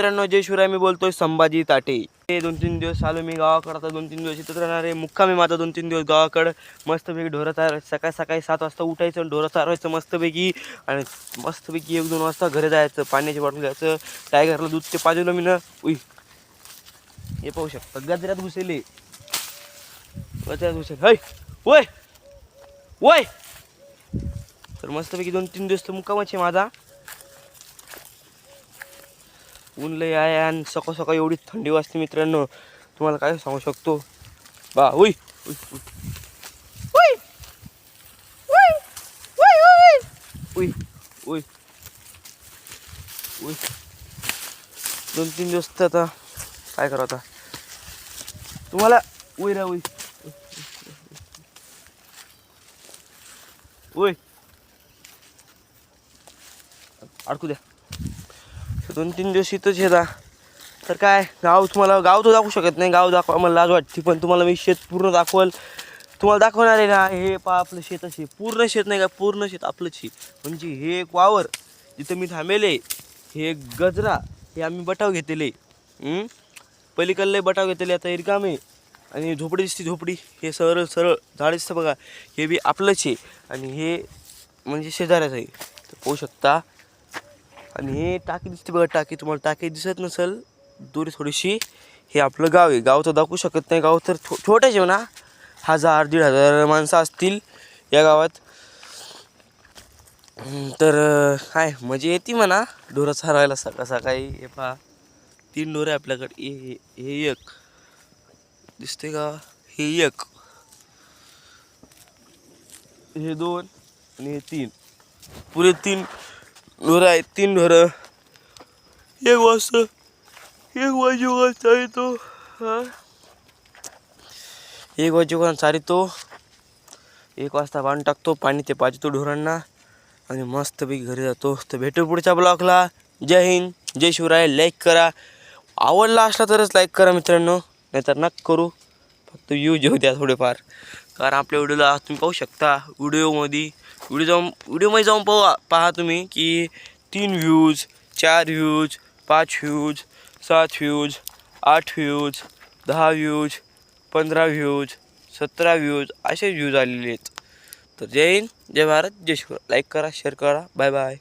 मित्रांनो, जय शिवराय. मी बोलतोय संभाजी ताटे. 2-3 दिवस आलो मी गावाकडं. आता 2-3 दिवस इथंच राहणार आहे. मुक्कामी माझा 2-3 दिवस गावाकडं. मस्तपैकी ढोरं चारवायचं. सकाळी 7 वाजता उठायचं, ढोरं चारवायचं मस्तपैकी. आणि मस्तपैकी 1-2 वाजता घरी जायचं, पाण्याची बॉटल घ्यायचं, टायगरला दूध ते पाजवलं मी ना. उई, हे पाहू शकता गजऱ्यात घुसेले. हाय वय वय. तर मस्तपैकी 2-3 दिवस तर मुक्कामाचे माझा. ऊन लय आहे आणि सकाळ एवढी थंडी वाजते मित्रांनो, तुम्हाला काय सांगू शकतो बा. उई उई उई उई उई उई. 2-3 दिवस तर आता काय करू आता तुम्हाला. उई रा उई उई अडकू द्या. 2-3 दिवस इथंच येता. तर काय गाव तुम्हाला गाव तर दाखवू शकत नाही, गाव दाखवा मला लाज वाटते, पण तुम्हाला मी शेत पूर्ण दाखवल. तुम्हाला दाखवणार आहे ना. हे पा आपलं शेतच आहे, पूर्ण शेत नाही का, पूर्ण शेत आपलंच आहे. म्हणजे हे एक वावर जिथं मी थांबेले, हे एक गजरा, हे आम्ही बटाव घेतलेले. पलीकडले बटाव घेतलेले. आता रिकाम आहे. आणि झोपडी दिसते, झोपडी हे सरळ सरळ झाड दिसतं बघा, हे बी आपलंच आहे. आणि हे म्हणजे शेजाऱ्याचं आहे, तर पाहू शकता. आणि हे टाकी दिसते बघा, टाकी तुम्हाला टाकी दिसत नसेल दूर थोडीशी, हे आपलं गाव आहे. गाव तर दाखवू शकत नाही, गाव तर छोटंच आहे ना. 1000-1500 माणसं असतील या गावात. तर काय मजा येते म्हणा ढोरं चारवायला सकाळी. हे पहा 3 ढोरं आहे आपल्याकडे. हे एक दिसते का, हे एक, हे 2 आणि हे 3, पुरे 3 ढोरं आहेत. 3 ढोरं एक वाजेपर्यंत चारितो. एक वाजेपर्यंत चारितो. 1 वाजता बांध टाकतो, पाणी ते पाजतो ढोरांना आणि मस्तपैकी घरी जातो. तर भेटू पुढच्या ब्लॉगला. जय हिंद, जय शिवराय. लाईक करा, आवडला असला तरच लाईक करा मित्रांनो, नाहीतर नका करू. फक्त व्ह्यूज येऊ द्या थोडेफार, कारण आपल्या व्हिडिओला तुम्ही पाहू शकता. व्हिडिओमध्ये जाऊन पहा तुम्ही की 3 views, 4 views, 5 views, 7 views, 8 views, 10 views, 15 views, 17 views असे व्ह्यूज आलेले आहेत. तर जय हिंद, जय भारत, जय शिवराय. लाईक करा, शेअर करा. Bye bye.